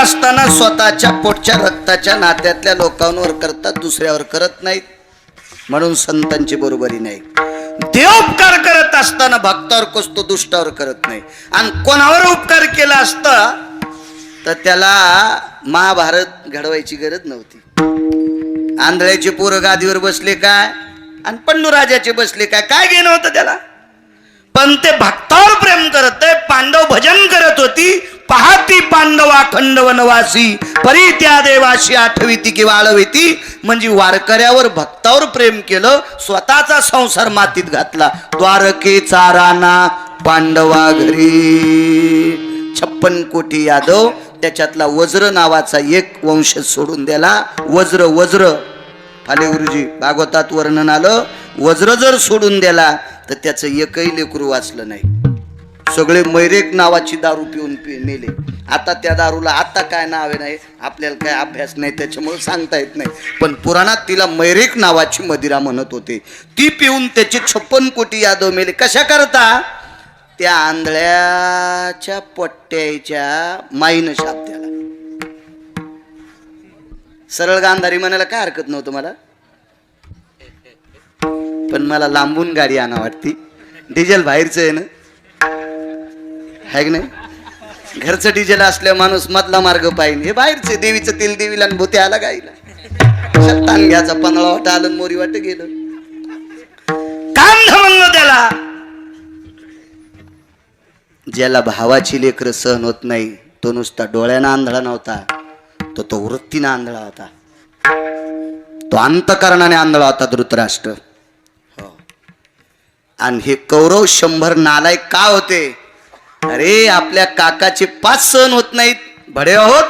असताना स्वतःच्या पोटच्या रक्ताच्या नात्यातल्या लोकांवर करतात, दुसऱ्यावर करत नाहीत, म्हणून संतांची बरोबरी नाही. देवोपकार करत असताना भक्तावर कसतो, दुष्टावर करत नाही. आणि कोणावर उपकार केला असता तर त्याला महाभारत घडवायची गरज नव्हती. आंधळ्याचे पोरं गादीवर बसले काय आणि पंडूराजाचे बसले काय, काय घेणं होतं त्याला. पण ते भक्तावर प्रेम करत आहे. पांडव भजन करत होती. पाहती पांडवा खंड वनवासी परी त्या देवाशी आठविती किंवा आळविती. म्हणजे वारकऱ्यावर भक्तावर प्रेम केलं, स्वतःचा संसार मातीत घातला. द्वारकेचा राणा पांडवा घरी 56 कोटी यादव, त्याच्यातला वज्र नावाचा एक वंश सोडून दिला. वज्र वज्र फाले गुरुजी भागवतात वर्णन आलं. वज्र जर सोडून दिला तर त्याचं एकही लेकरू वाचलं नाही. सगळे मैरेक नावाची दारू पिऊन मेले. आता त्या दारूला आता काय नाव आहे नाही, आपल्याला काय अभ्यास नाही त्याच्यामुळे सांगता येत नाही. पण पुराणात तिला मैरेक नावाची मदिरा म्हणत होते. ती पिऊन त्याचे 56 कोटी यादव मेले. कशा करता? त्या आंधळ्याच्या पोट्ट्याच्या माईनं शाप द्याला. सरळ गांधारी म्हणायला काय हरकत नव्हतं मला, पण मला लांबून गाडी आणा वाटती. डिझेल बाहेरचं आहे ना, है की नाही? घरचं डिझेल असल्या माणूस मधला मार्ग पाहिजे. हे बाहेरचे देवीचं तेल देवीला आणि भूते आला गाईला. ताण घ्यायचा पनळा वाटा आलं, मोरी वाट गेलं. काम धमंग त्याला. ज्याला भावाची लेकरं सहन होत नाही तो नुसता डोळ्यानं आंधळा नव्हता, तो वृत्तीनं आंधळा होता, तो अंतकरणाने आंधळा होता धृतराष्ट्र. हो. आणि हे कौरव 100 नालायक का होते? अरे आपल्या काकाचे 5 सहन होत नाहीत, भडे आहोत,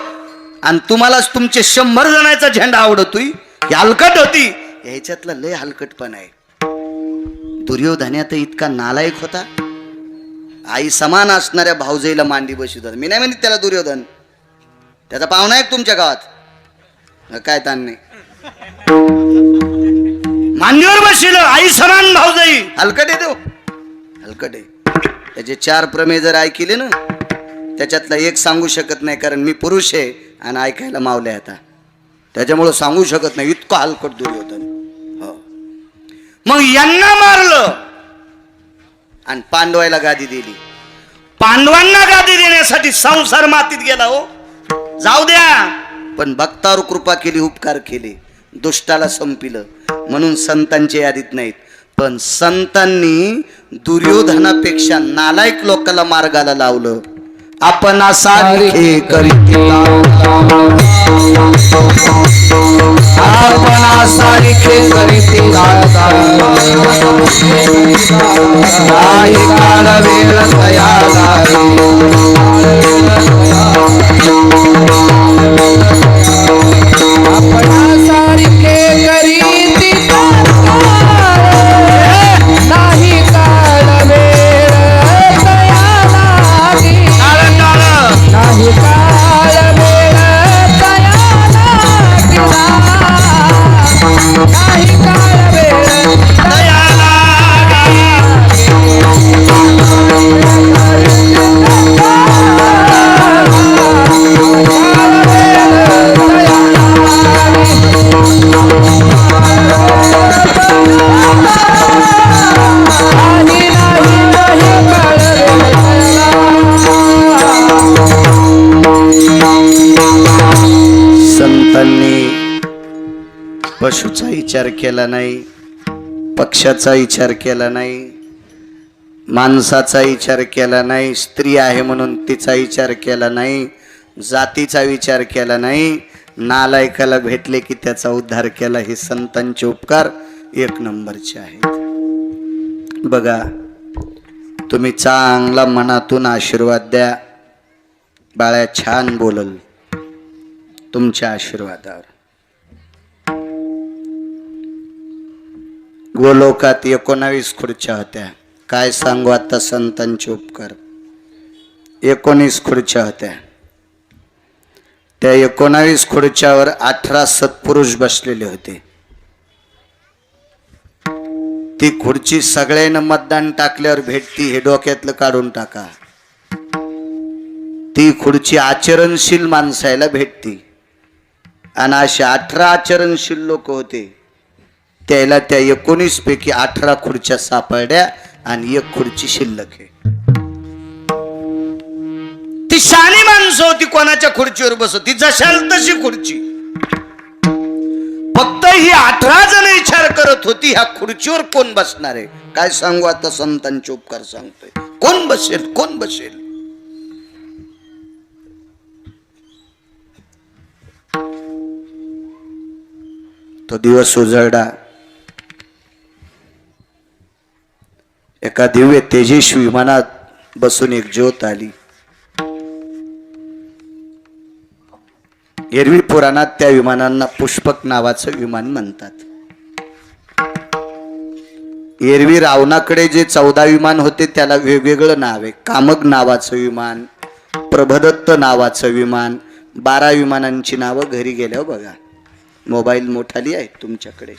आणि तुम्हालाच तुमचे 100 जणांचा झेंडा आवडतोय. ही हलकट होती. ह्याच्यातला लय हलकटपण आहे. दुर्योधनात इतका नालायक होता. आई समान असणाऱ्या भाऊजाईला मांडी बसवत होता. मी नाही म्हणत त्याला दुर्योधन, त्याचा पाहुणा आहे तुमच्या गावात, काय ताण नाही. मांडीवर बसलं आई समान भाऊजाई. हलकट आहे तो, हलकट आहे. त्याचे 4 प्रमेय जर ऐकले ना, त्याच्यातला एक सांगू शकत नाही, कारण मी पुरुष आहे आणि ऐकायला मावले आता, त्याच्यामुळं सांगू शकत नाही. इतका हलकट दुर्योधन. हो. मग यांना मारलं आणि पांडवायला गादी दिली. पांडवांना गादी देण्यासाठी संसार मातीत गेला. हो जाऊ द्या, पण भक्तावर कृपा केली, उपकार केले, दुष्टाला संपिलं. म्हणून संतांच्या यादीत नाहीत. पण संतांनी दुर्योधनापेक्षा नालायक लोकांना मार्गाला लावलं. आपण सारखे करीत आपण सारखे करीत काळ वेळ आपण सारखे करीत नाही काळ वेळ तया लागी. नाही काळ वेळ तया लागी. नाही काळ वेळ तया संतांनी पशुचा विचार केला नाही, पक्षाचा विचार केला नाही, माणसाचा विचार केला नाही, स्त्री आहे म्हणून तिचा विचार केला नाही, जातीचा विचार केला नाही, नालायकाला भेटले की त्याचा उद्धार केला. हे संतांचे उपकार 1 नंबरचे आहेत. बघा, तुम्ही चांगला मनातून आशीर्वाद द्या. बाळ्या छान बोलल तुमच्या आशीर्वादावर. गोलोकात 19 खुर्च्या होत्या. काय सांगू आता संतांचे उपकार. 19 खुर्च्या होत्या. त्या 19 खुर्च्यावर 18 सत्पुरुष बसलेले होते. ती खुर्ची सगळ्यांना मतदान टाकल्यावर भेटती, हे डोक्यातलं काढून टाका. ती खुर्ची आचरणशील माणसाला भेटती आणि असे 18 आचरणशील लोक होते त्याला त्या 19 पैकी 18 खुर्च्या सापडल्या आणि एक खुर्ची शिल्लक आहे. ती शानी माणसं होती, कोणाच्या खुर्चीवर बसत, ती जशाल तशी खुर्ची. फक्त ही 18 जण विचार करत होती ह्या खुर्चीवर कोण बसणार आहे. काय सांगू आता, संतांचे उपकार सांगतोय. कोण बसेल, कोण बसेल. तो दिवस उजळला. एका दिव्य तेजस्वी विमानात बसून एक ज्योत आली. एरवी पुराणात त्या विमानांना पुष्पक नावाचं विमान म्हणतात. एरवी रावणाकडे जे 14 विमान होते त्याला वेगवेगळं नाव आहे. कामक नावाचं विमान, प्रभदत्त नावाचं विमान. 12 विमानांची नावं घरी गेल्यावर बघा. मोबाईल मोठाली आहे तुमच्याकडे.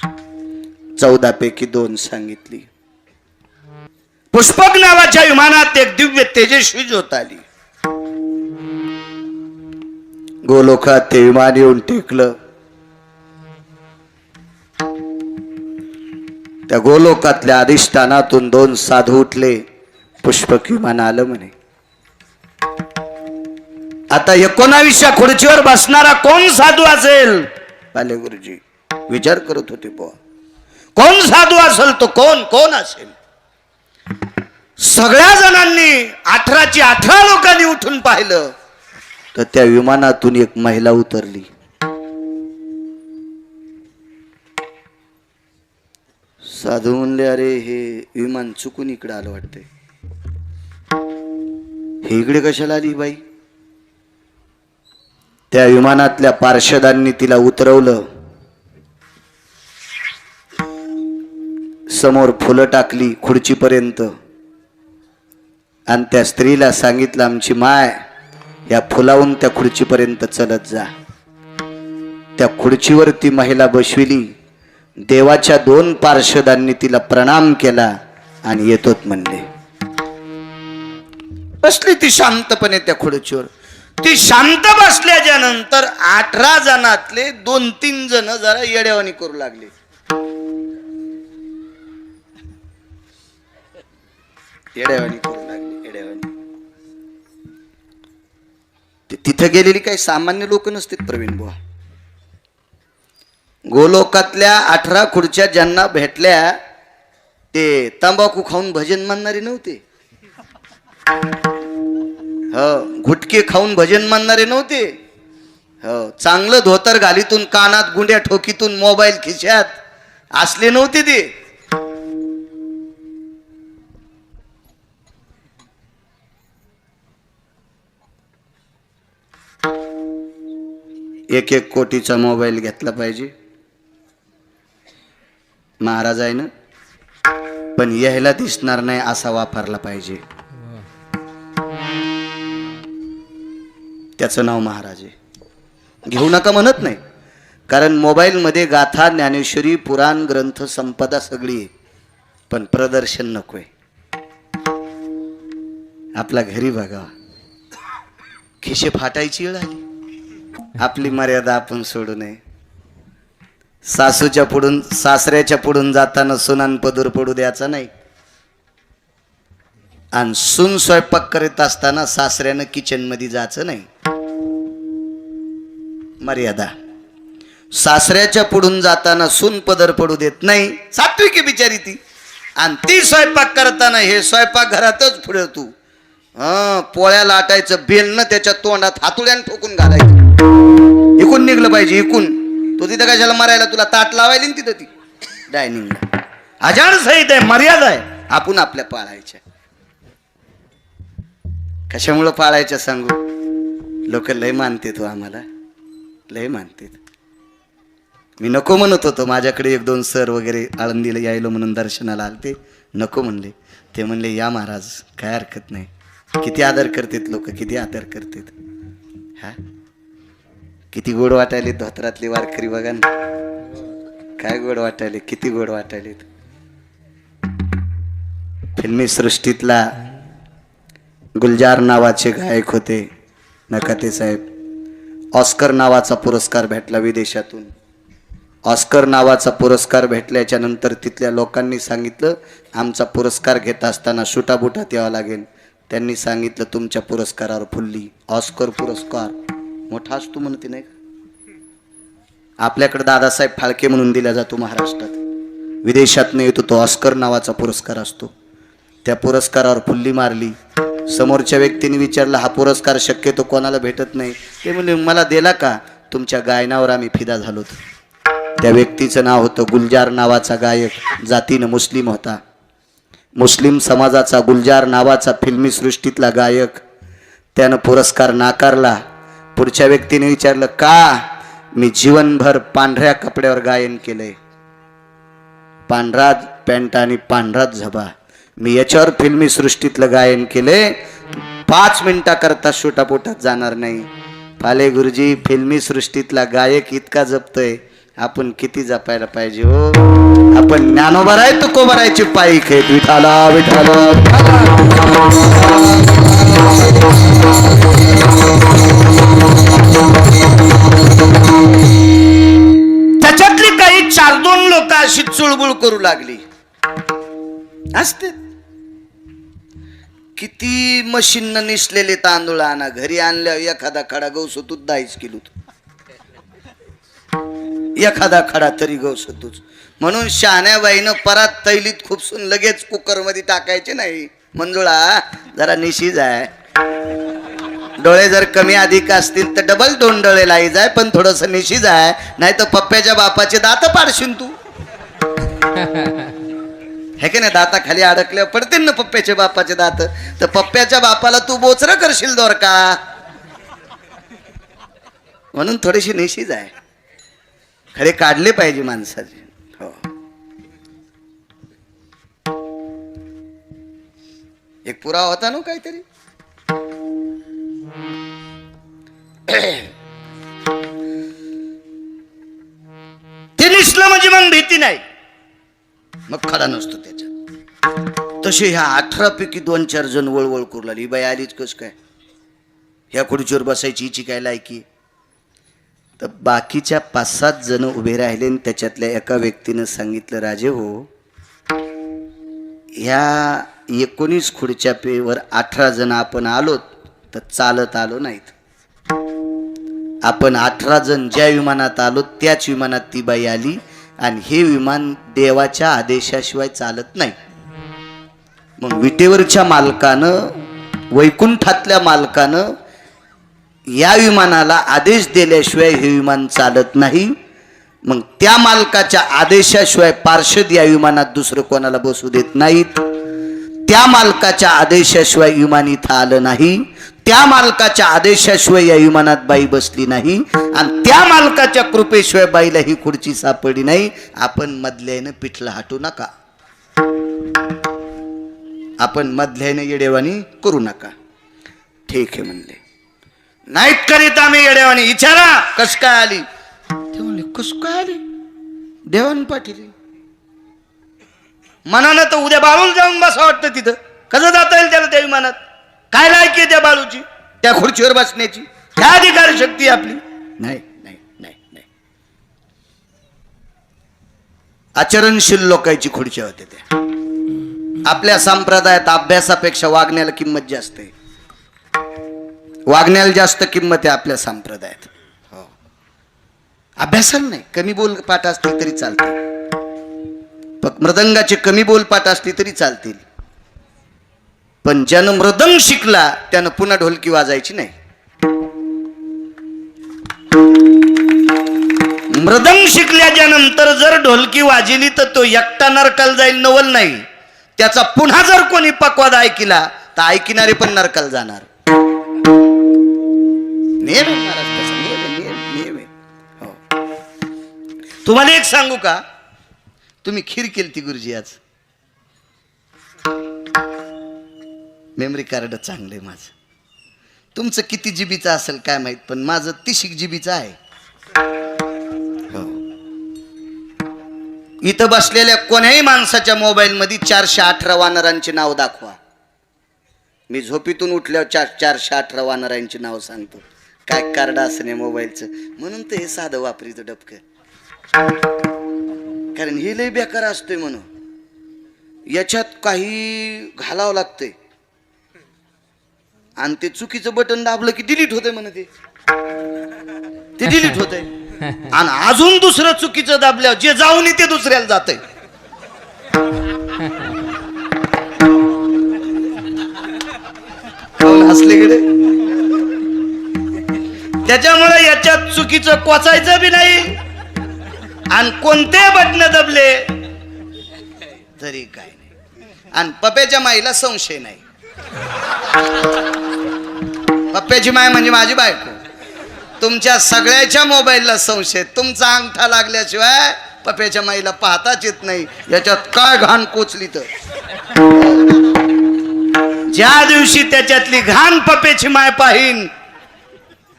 14 पैकी 2 सांगितली. पुष्पक नावाच्या विमानात एक दिव्य तेजस्वी ज्योत आली. गोलोकात ते विमान येऊन टेकलं. त्या गोलोकातल्या अधिष्ठानातून 2 साधू उठले. पुष्पक विमान आलं म्हणे. आता 19व्या खुर्चीवर बसणारा कोण साधू असेल. पाले गुरुजी विचार करत होते. बुवा कोण साधू असेल तो, कोण कोण असेल. सगळ्या जणांनी 18ची 18 लोकांनी उठून पाहिलं तर त्या विमानातून एक महिला उतरली. साधू म्हणले, अरे हे विमान चुकून इकडे आलं वाटतंय. हे इकडे कशाला आली बाई. त्या विमानातल्या पार्षदांनी तिला उतरवलं. समोर फुलं टाकली खुर्चीपर्यंत आणि त्या स्त्रीला सांगितलं, आमची माय या फुलावून त्या खुर्चीपर्यंत चलत जा. त्या खुर्चीवर ती महिला बसविली. देवाच्या 2 पार्षदांनी तिला प्रणाम केला आणि येतोत म्हणले. बसली ती शांतपणे त्या खुर्चीवर. ती शांत बसल्याच्या नंतर 18 जणातले 2-3 जण जरा येड्यावानी करू लागले. येड्यावानी करू लागले, येड्यावानी. तिथे गेलेली काही सामान्य लोक नसतील प्रवीण बुवा. गोलोकातल्या 18 खुर्च्या ज्यांना भेटल्या ते तंबाखू खाऊन भजन म्हणणारे नव्हते. हो, गुटके खाऊन भजन म्हणणारे नव्हते. हो, चांगलं धोतर घालीतून, कानात गुंड्या ठोकीतून, मोबाईल खिशात असले नव्हते ते. एक कोटीचा मोबाईल घेतला पाहिजे महाराज आहे ना, पण यायला दिसणार नाही असा वापरला पाहिजे. त्याचं नाव महाराज आहे. घेऊ नका म्हणत नाही, कारण मोबाईलमध्ये गाथा, ज्ञानेश्वरी, पुराण, ग्रंथ, संपदा सगळी आहे, पण प्रदर्शन नकोय. आपल्या घरी बघा, खिशे फाटायची वेळ आली. आपली मर्यादा आपण सोडू नये. सासूच्या पुढून, सासऱ्याच्या पुढून जाताना सुनान पदूर पडू द्यायचा नाही. आणि सून स्वयंपाक करीत असताना सासऱ्यानं किचन मध्ये जायचं नाही. मर्यादा. सासऱ्याच्या पुढून जाताना सून पदर पडू देत नाही. सात्विकी बिचारी ती. आणि ती स्वयंपाक करताना हे स्वयंपाक घरातच पुढे तू पोळ्या लाटायचं, बेलनं त्याच्या तोंडात हातुड्यानं ठोकून घालायचं. इकून निघलं पाहिजे, इकून. तो तिथं कशाला मरायला, तुला ताट लावायला ना तिथं ती डायनिंगला. आचार सहित आहे, मर्यादा आहे, आपण आपल्या पाळायच्या. कशामुळं पाळायच्या सांगू. लोक लय मानते तो, आम्हाला लय मानते. मी नको म्हणत होतो. माझ्याकडे 1-2 सर वगैरे आळंदीला यायलो म्हणून दर्शनाला आलते. नको म्हणले. ते म्हणले या महाराज, काय हरकत नाही. किती आदर करतात लोक, किती आदर करतात. हा, किती गोड वाटायले धोत्रातले वारकरी बघा ना. काय गोड वाटायले, किती गोड वाटायले. फिल्मी सृष्टीतला गुलजार नावाचे गायक होते. नकाते साहेब, ऑस्कर नावाचा पुरस्कार भेटला विदेशातून. ऑस्कर नावाचा पुरस्कार भेटल्याच्या नंतर तिथल्या लोकांनी सांगितलं आमचा पुरस्कार घेत असताना सुटाबुटात यावं लागेल. त्यांनी सांगितलं तुमच्या पुरस्कारावर फुल्ली. ऑस्कर पुरस्कार मोठा असतो म्हणते नाही का. आपल्याकडे दादासाहेब फाळके म्हणून दिला जातो महाराष्ट्रात, विदेशात नाही येतो तो ऑस्कर नावाचा पुरस्कार असतो. त्या पुरस्कारावर फुल्ली मारली. समोरच्या व्यक्तीने विचारलं हा पुरस्कार शक्यतो कोणाला भेटत नाही. ते म्हणले मला दिला का, तुमच्या गायनावर आम्ही फिदा झालो. त्या व्यक्तीचं नाव होतं गुलजार नावाचा गायक, जातीनं मुस्लिम होता. मुस्लिम समाजाचा गुलजार नावाचा फिल्मी सृष्टीतला गायक. त्यानं पुरस्कार नाकारला. पुढच्या व्यक्तीने विचारलं का, मी जीवनभर पांढऱ्या कपड्यावर गायन केलंय, पांढरा पॅन्ट आणि पांढराच झबा, मी याच्यावर फिल्मी सृष्टीतलं गायन केलंय, 5 मिनिटाकरता शोटापोटात जाणार नाही. पाले गुरुजी, फिल्मी सृष्टीतला गायक इतका जपतोय, आपण किती जपायला पाहिजे हो. आपण ज्ञानोबा आहे तुकोबारायची पायी खेत. विठाला विठाला त्याच्यातली काही 4-2 लोक अशी चुळबुळ करू लागली असते. किती मशीननं निसलेले तांदूळ आणा, घरी आणल्यावर एखादा खडा गहू सतूच 10 किलो, एखादा खडा तरी गहू सतूच. म्हणून शहाण्याबाईनं परात तैलीत खुपसून लगेच कुकर मध्ये टाकायचे नाही. मंजुळा जरा निशीज आहे, डोळे जर कमी अधिक असतील तर डबल 2 डोळे लाई जाय, पण थोडस निशीज आहे, नाही तर पप्प्याच्या बापाचे दात पाडशील तू. हे की नाही, दाता खाली अडकल्यावर पडतील ना पप्प्याच्या बापाचे दात, तर पप्प्याच्या बापाला तू बोचरं करशील दोर का. म्हणून थोडीशी निशीज आहे, खरे काढले पाहिजे माणसाचे. हो, एक पुरावा होता ना काहीतरी. ते निसलं म्हणजे मग भीती नाही, मग खडा नसतो त्याच्यात. तसे ह्या 18 पैकी 2-4 जण वळवळ करू लागली. बाई आलीच कस काय, ह्या खुर्चीवर बसायची हिची काय लायकी. तर बाकीच्या 5-7 जण उभे राहिले आणि त्याच्यातल्या एका व्यक्तीनं सांगितलं राजे हो, ह्या 19 खुर्च्यावर 18 जण आपण आलोत तर चालत आलो नाहीत. आपण 18 जण ज्या विमानात आलो त्याच विमानात ती बाई आली, आणि हे विमान देवाच्या आदेशाशिवाय चालत नाही. मग विटेवरच्या मालकानं, वैकुंठातल्या मालकानं या विमानाला आदेश दिल्याशिवाय हे विमान चालत नाही. मग त्या मालकाच्या आदेशाशिवाय पार्षद या विमानात दुसरं कोणाला बसू देत नाहीत. त्या मालकाच्या आदेशाशिवाय विमान इथं आलं नाही, त्या मालकाच्या आदेशाशिवाय या विमानात बाई बसली नाही, आणि त्या मालकाच्या कृपेशिवाय बाईला ही खुर्ची सापडली नाही. आपण मधल्यानं पिठलं हटू नका, आपण मधल्यानं येडेवानी करू नका. ठीक आहे म्हणले, नाहीत करीत आम्ही येडेवानी. विचारा कस काय आली. ते म्हणले कस काय आली, देवान पाटील मनानं तर उद्या बाळूला जाऊन बसा वाटतं तिथं. कसं जाता येईल त्याला त्या विमानात, काय लायकी आहे त्या बाळूची, त्या खुर्चीवर बसण्याची, काय अधिकार शक्ती आपली. नाही नाही नाही नाही, आचरणशील लोकांची खुर्च्या होत्या त्या. आपल्या संप्रदायात अभ्यासापेक्षा वागण्याला किंमत जास्त आहे, वागण्याला जास्त किंमत आहे आपल्या संप्रदायात. हो, अभ्यासाला नाही, कमी बोल पाठ असतील तरी चालतील, मृदंगाचे कमी बोल पाठ असली तरी चालतील, पण ज्यानं मृदंग शिकला त्यानं पुन्हा ढोलकी वाजायची नाही. मृदंग शिकल्याच्या नंतर जर ढोलकी वाजली तर तो एकटा नरकाला जाईल, नवल नाही. त्याचा पुन्हा जर कोणी पक्वाद ऐकला तर ऐकणारे पण नरकाला जाणार. नियम आहे महाराष्ट्राचा, नियम आहे. हो, तुम्हाला एक सांगू का, तुम्ही खीर केलती गुरुजी आज, मेमरी कार्ड चांगले माझं. तुमचं किती जीबीचं असेल काय माहित, पण माझं 30 जीबीचं आहे. हो, इथं बसलेल्या कोण्याही माणसाच्या मोबाईल मध्ये 418 वानरांचे नाव दाखवा, मी झोपीतून उठल्यावर 418 वानरांची नाव सांगतो. काय कार्ड असणे मोबाईलचं, म्हणून ते हे साधं वापरीचं डबकं, कारण हे लय बेकार असतोय म्हणून. याच्यात काही घालावं लागतंय आणि ते चुकीचं बटन दाबलं की डिलीट होतंय म्हणे, ते डिलीट होतंय. आणि अजून दुसरं चुकीचं दाबल्यावर जे जाऊन ते दुसऱ्याला जातंय. हसले गेले. त्याच्यामुळे याच्यात चुकीचं कोचायचं बी नाही आणि कोणते बटन दबले तरी काय नाही. आणि पप्याच्या माईला संशय नाही. पप्याची माय म्हणजे माझी बायको. तुमच्या सगळ्याच्या मोबाईलला संशय. तुमचा अंगठा लागल्याशिवाय पप्याच्या माईला पाहताच येत नाही याच्यात काय घाण कोचली तर. ज्या दिवशी त्याच्यातली घाण पप्याची माय पाहीन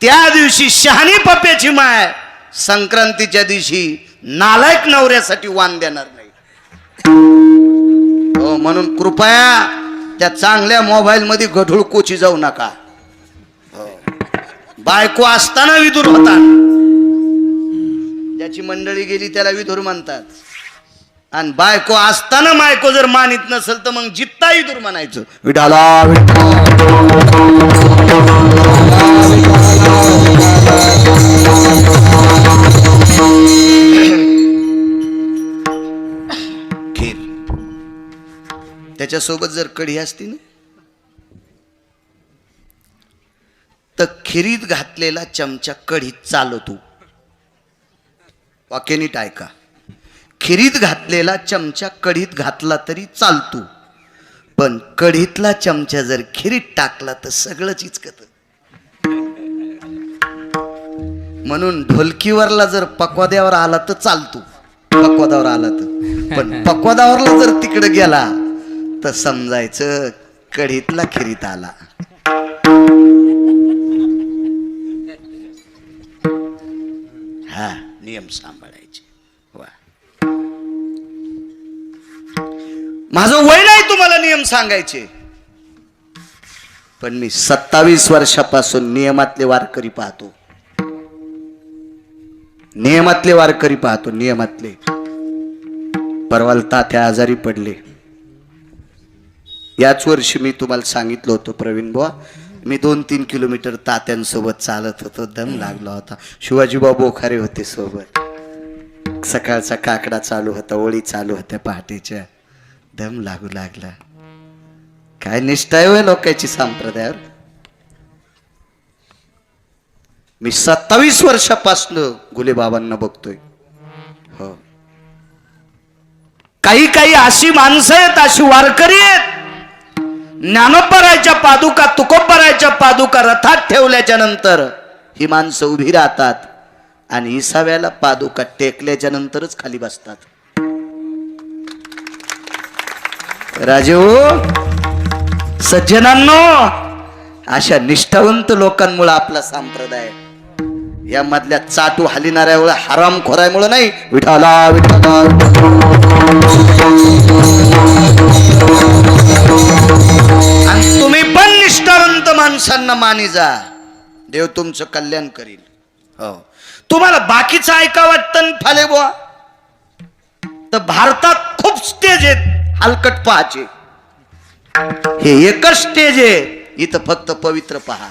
त्या दिवशी शहाणी पप्याची माय संक्रांतीच्या दिवशी नालायक नवऱ्यासाठी वाण देणार नाही. हो, म्हणून कृपया त्या चांगल्या मोबाईल मध्ये गढूळ कोची जाऊ नका. बायको असताना विदुर होता. ज्याची मंडळी गेली त्याला विदुर म्हणतात. आणि बायको असताना बायको जर मानित नसेल तर मग जित्ता विदुर म्हणायचं. विठाला खीर त्याच्यासोबत जर कढी असती ना तर खिरीत घातलेला चमचा कढीत चालतो. वाक्य नीट ऐका. खिरीत घातलेला चमचा कढीत घातला तरी चालतो, पण कढीतला चमचा जर खिरीत टाकला तर सगळंच इचकत. म्हणून ढोलकीवरला जर पक्वाद्यावर आला तर चालतो, पक्वादावर आला तर, पण पक्वादावरला जर तिकडे गेला तर समजायचं कढीतला खिरीत आला. हा नियम सांभाळायचे. वा, माझं वय नाही तुम्हाला नियम सांगायचे, पण मी 27 वर्षापासून नियमातले वारकरी पाहतो. नियमातले वारकरी पाहतो. नियमातले. परवाल तात्या आजारी पडले. याच वर्षी मी तुम्हाला सांगितलं होतं प्रवीण बुवा, मी 2-3 किलोमीटर तात्यांसोबत चालत होतो. दम लागला होता. शिवाजीबा बोखारे होते सोबत. सकाळचा काकडा चालू होता, ओळी चालू होत्या पहाटेच्या. दम लागू लागला. काय निष्ठा आहे लोकांची संप्रदायावर. मी 27 वर्षापासून गुलेबाबांना बघतोय. हो, काही काही अशी माणसं आहेत, अशी वारकरी आहेत, ज्ञानोबरायच्या पादुका, तुकोबरायच्या पादुका रथात ठेवल्याच्या नंतर ही माणसं उभी राहतात आणि इसाव्याला पादुका टेकल्याच्या नंतरच खाली बसतात. राजे हो, सज्जनांनो, अशा निष्ठावंत लोकांमुळे आपला संप्रदाय या मधल्या चाटू हलिणाऱ्यामुळे, हराम खोरामुळे नाही. विठाला विठाला. आणि तुम्ही पण निष्ठावंत माणसांना मानी जा, देव तुमचं कल्याण करील. हो, तुम्हाला बाकीचं ऐका वाटतं फाले बुवा, तर भारतात खूप स्टेज आहेत हलकट पहाचे. हे एकच स्टेज आहे इथं फक्त पवित्र पहा.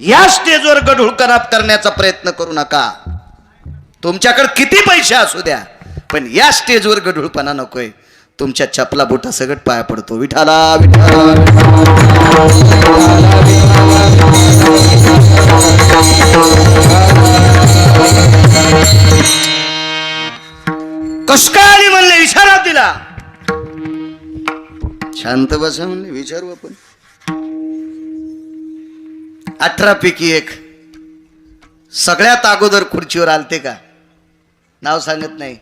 या स्टेजवर गढूळ खराब करण्याचा प्रयत्न करू नका. तुमच्याकडे किती पैसे असू द्या, पण या स्टेजवर गढूळपणा नकोय. तुमच्या चपला बोटा सगळं पाया पडतो. विठाला विठाला. कस काय आली म्हणले, इशारा दिला. शांत बसा म्हणले, विचारू आपण. 18 पैकी 1 सगळ्यात अगोदर खुर्चीवर आलते का? नाव सांगत नाही.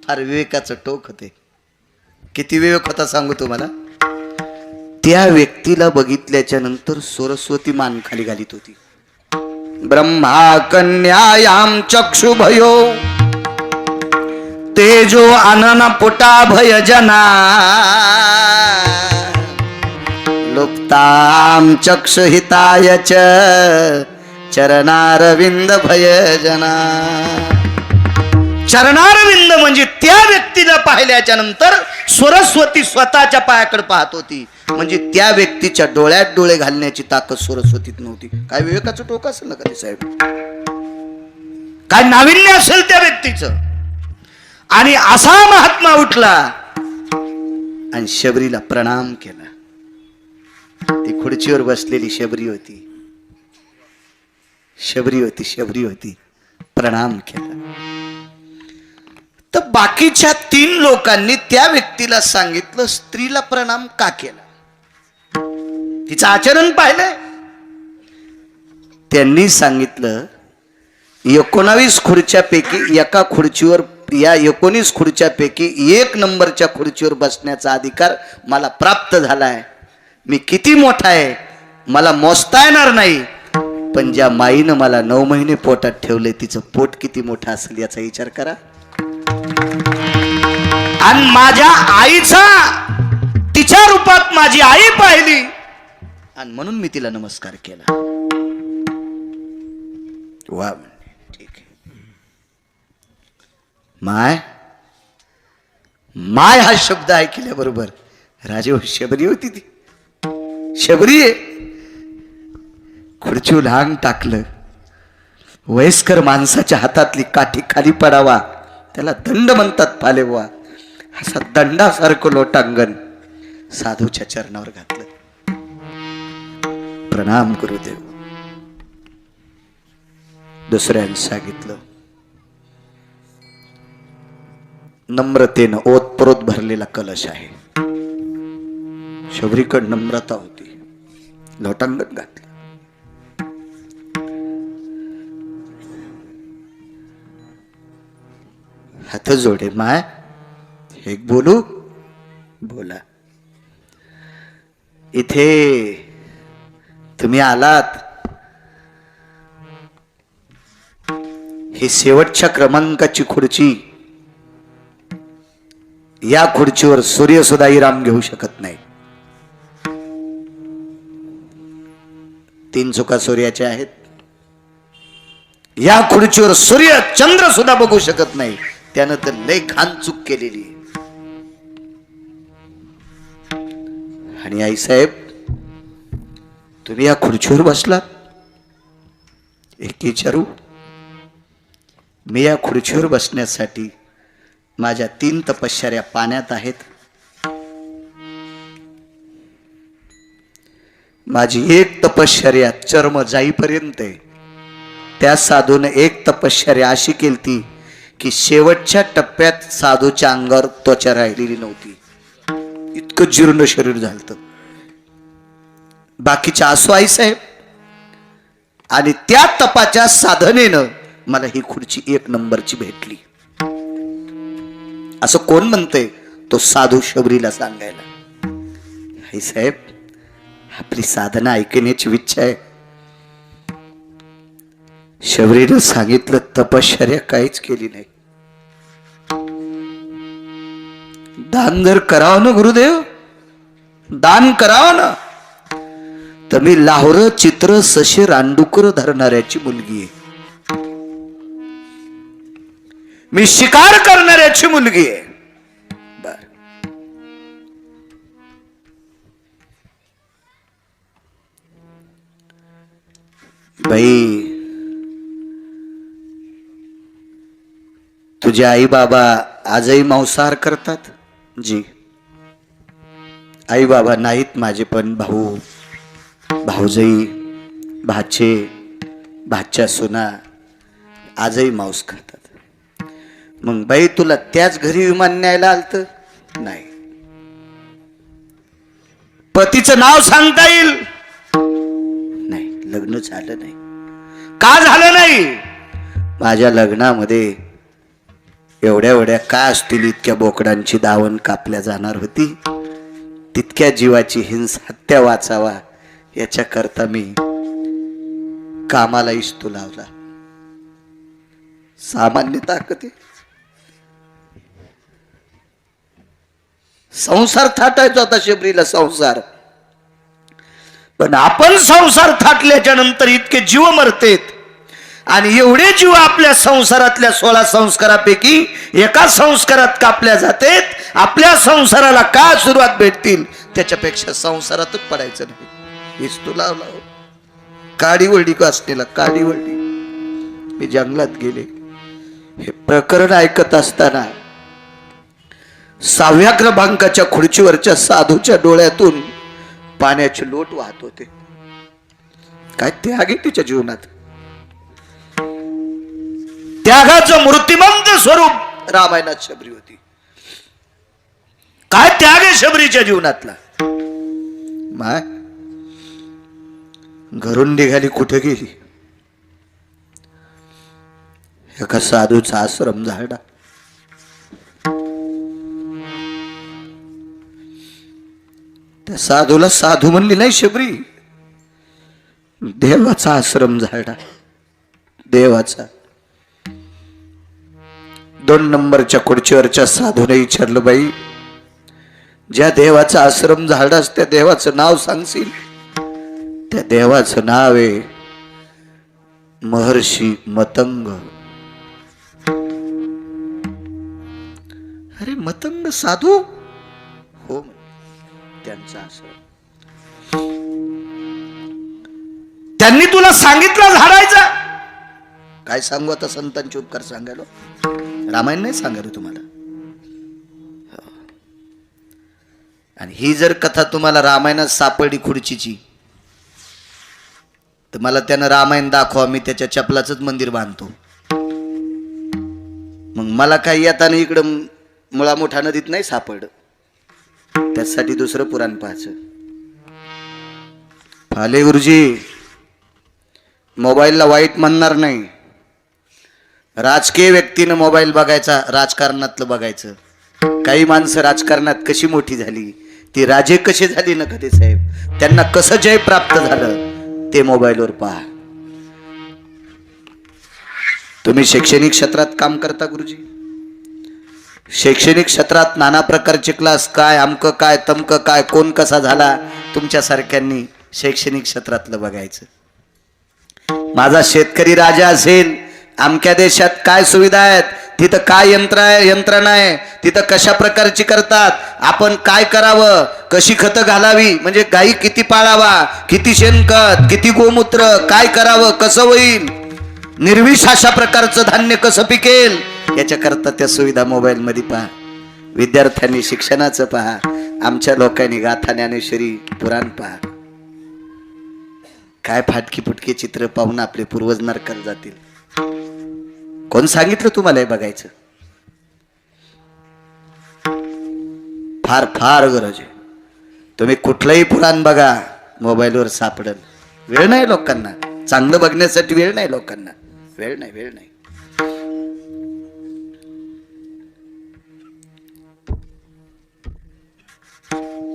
फार विवेकाचं टोक होते. किती विवेक होता सांगू तुम्हाला. त्या व्यक्तीला बघितल्याच्या नंतर सरस्वती मान खाली घालीत होती. ब्रह्मा कन्यायाम चक्षुभयो तेजो आनन पुटा भयजना लुप्तां चक्षुहिताय च चरणारविंद भयजना. चरणारविंद म्हणजे त्या व्यक्तीला पाहिल्याच्या नंतर सरस्वती स्वतःच्या पायाकडे पाहत होती. म्हणजे त्या व्यक्तीच्या डोळ्यात डोळे घालण्याची ताकद सरस्वतीत नव्हती. काय विवेकाचं टोक असेल ना कधी साहेब, काय नाविन्य असेल त्या व्यक्तीचं. आणि असा महात्मा उठला आणि शबरीला प्रणाम केला. ती खुर्चीवर बसलेली शबरी होती, शबरी होती. प्रणाम केला. तर बाकीच्या 3 लोकांनी त्या व्यक्तीला सांगितलं स्त्रीला प्रणाम का केला, तिचं आचरण पाहिलंय. त्यांनी सांगितलं 19 खुर्च्यापैकी एका खुर्चीवर, या 19 खुर्च्यापैकी 1 नंबरच्या खुर्चीवर बसण्याचा अधिकार मला प्राप्त झालाय. मी किती मोठा आहे मला मोजता येणार नाही, पण ज्या माईनं मला 9 महिने पोटात ठेवले तिचं पोट किती मोठं असेल याचा विचार करा. आणि माझ्या आईचा, तिच्या रूपात माझी आई पाहिली आणि म्हणून मी तिला नमस्कार केला. वा, ठीक आहे. माय हा शब्द ऐकल्याबरोबर राजे शबरी होती, ती शबरी आहे. खुर्चीवर हांग टाकलं. वयस्कर माणसाच्या हातातली काठी खाली पडावा त्याला दंड म्हणतात पालेवा. असा दंडासारखं लोटांगण साधूच्या चरणावर घातलं. प्रणाम गुरुदेव. दुसऱ्याने सांगितलं नम्रतेनं ओतप्रोत भरलेला कलश आहे. शबरीकडे नम्रता होती. लोटांगण घातलं. हात जोडे माय, एक बोलू, बोला. इथे तुम्ही आलात, ही शेवटच्या क्रमांकाची खुर्ची. या खुर्चीवर सूर्य सुद्धा राम घेऊ शकत नाही. 3 चुका सूर्याच्या आहेत. या खुर्चीवर सूर्य चंद्र सुद्धा बघू शकत नाही. त्यानं तर लय घाण चूक केलेली. आणि आई साहेब तुम्ही या खुर्चीवर बसलात. एक विचारू, मी या खुर्चीवर बसण्यासाठी माझ्या 3 तपश्चर्या पाण्यात आहेत. माझी 1 तपश्चर्या चर्म जाईपर्यंत आहे. त्या साधूने 1 तपश्चर्या अशी केलती की शेवटच्या टप्प्यात साधूच्या अंगावर त्वचा राहिलेली नव्हती. इतकं जीर्ण शरीर झालं. बाकीच्या आसू आई साहेब. आणि त्या तपाच्या साधनेनं मला ही खुर्ची 1 नंबरची भेटली. असं कोण म्हणतंय? तो साधू शबरीला सांगायला. आई साहेब आपली साधना ऐकण्याची इच्छा आहे. शबरीनं सांगितलं तपश्चर्या काहीच केली नाही. दान जर करावं ना गुरुदेव, दान करावं ना, तर मी लाहोर चित्र सशे रांडुकर धरणाऱ्याची मुलगी आहे. मी शिकार करणाऱ्याची मुलगी आहे. बर, बाई तुझे आई बाबा आजही मांसाहार करतात? जी. आई बाबा नाहीत माझे, पण भाऊ भाऊजाई भाचे भाच्या सुना आजही मांस खातात. मग बाई तुला त्याच घरी विमान न्यायला आलत? नाही. पतीचं नाव सांगता येईल? नाही. लग्न झालं नाही. का झालं नाही? माझ्या लग्नामध्ये एवढ्या एवढ्या का असतील इतक्या बोकडांची दावण कापल्या जाणार होती. तितक्या जीवाची हत्या वाचावा याच्या करता मी कामाला इस्तू लावला. सामान्य ताकद आहे. संसार थाटायचा होता शबरीला. संसार पण आपण संसार थाटल्याच्या नंतर इतके जीव मरतेत आणि एवढे जीव आपल्या संसारातल्या 16 संस्कारापैकी एका संस्कारात कापल्या जातेत. आपल्या संसाराला का सुरुवात भेटतील त्याच्यापेक्षा संसारातच पडायचं नाही. हेच तू लावला काडी वळडी का असलेला काडी वळडी. मी जंगलात गेले, हे प्रकरण ऐकत असताना 6व्या क्रमांकाच्या खुर्चीवरच्या साधूच्या डोळ्यातून पाण्याचे लोट वाहत होते. काय त्याग आहे तिच्या जीवनात. त्यागाचं मूर्तिमंत स्वरूप रामायणात शबरी होती. काय त्याग आहे शबरीच्या जीवनातला. माय घरून निघाली कुठे गेली. एका साधूचा आश्रम झाला. त्या साधूला साधू म्हणली नाही शबरी, देवाचा आश्रम झाला. देवाचा. 2 नंबरच्या खुर्चीवरच्या साधूने विचारलं, बाई ज्या देवाचा आश्रम झाडास त्या देवाचं नाव सांगशील. त्या देवाचं नाव आहे महर्षी मतंग. अरे मतंग साधू हो, त्यांचा आश्रम. त्यांनी तुला सांगितलं झाडायचा. काय सांगू आता संतांचे उपकार सांगायला. रामायण नाही सांगायला तुम्हाला. आणि ही जर कथा तुम्हाला रामायणात सापडली खुर्चीची तर मला त्यानं रामायण दाखवा, मी त्याच्या चपलाच मंदिर बांधतो. मग मला काही येताना इकडं मुळा मोठा नदीत नाही सापडलं. त्यासाठी दुसरं पुराण पाहायचं. फाले गुरुजी मोबाईलला वाईट म्हणणार नाही. राजकीय व्यक्तीनं मोबाईल बघायचा, राजकारणातलं बघायचं. काही माणसं राजकारणात कशी मोठी झाली, ती राजे कसे झाली ना कधी साहेब, त्यांना कसं जय प्राप्त झालं ते मोबाईलवर पहा. तुम्ही शैक्षणिक क्षेत्रात काम करता गुरुजी. शैक्षणिक क्षेत्रात नाना प्रकारचे क्लास, काय अमकं काय तमकं काय, कोण कसा झाला, तुमच्यासारख्यांनी शैक्षणिक क्षेत्रातलं बघायचं. माझा शेतकरी राजा असेल, अमक्या देशात काय सुविधा आहेत, तिथं काय यंत्रणा आहे, तिथं कशा प्रकारची करतात, आपण काय करावं, कशी खतं घालावी, म्हणजे गाई किती पाळावा, किती शेणखत, किती गोमूत्र, काय करावं, कसं होईल, निर्विष अशा प्रकारचं धान्य कसं पिकेल, याच्याकरता त्या सुविधा मोबाईल मध्ये पहा. विद्यार्थ्यांनी शिक्षणाचं पहा. आमच्या लोकांनी गाथा ज्ञानेश्वरी पुराण पहा. काय फाटकी फुटकी चित्र पाहून आपले पूर्वज नरकाला जातील. कोण सांगितलं तुम्हाला हे बघायचं. फार फार गरज आहे. तुम्ही कुठलंही पुराण बघा, मोबाईलवर सापडल. वेळ नाही लोकांना चांगलं बघण्यासाठी. वेळ नाही लोकांना. वेळ नाही.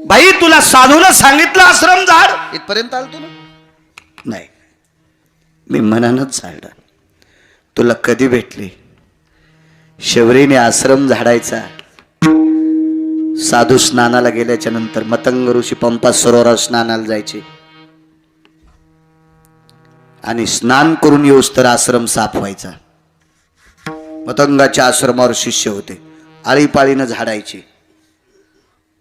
बाई तुला साधूला सांगितलं आश्रम झाड, इथपर्यंत आलतो ना. नाही, मी मनानच झाडा. तुला कधी भेटली. शबरीने आश्रम झाडायचा. साधू स्नानाला गेल्याच्या नंतर मतंग ऋषी पंपा सरोवरात स्नानाला जायचे आणि स्नान करून येऊस तर आश्रम साफ व्हायचा. मतंगाच्या आश्रमावर शिष्य होते, आळीपाळीनं झाडायचे.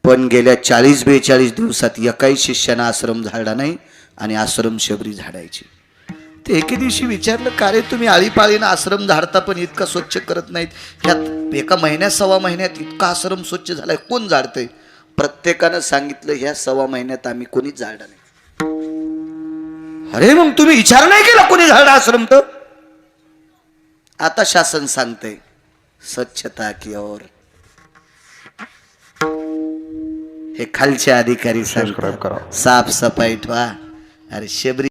पण गेल्या 40-42 दिवसात एकाही शिष्यानं आश्रम झाडला नाही आणि आश्रम शबरी झाडायची. ते एके दिवशी विचारलं, का रे तुम्ही आळीपाळीनं आश्रम झाडता पण इतका स्वच्छ करत नाहीत. ह्यात एका महिन्यात 1.25 महिन्यात इतका आश्रम स्वच्छ झालाय, कोण झाडतंय. प्रत्येकानं सांगितलं, ह्या 1.25 महिन्यात आम्ही कोणीच झाडलं नाही. अरे मग तुम्ही विचार नाही केला कोणी झाडा आश्रम. तर आता शासन सांगतंय स्वच्छता की ओर. हे खालचे अधिकारी सांगतात साफ सफाई ठेवा. अरे शबरी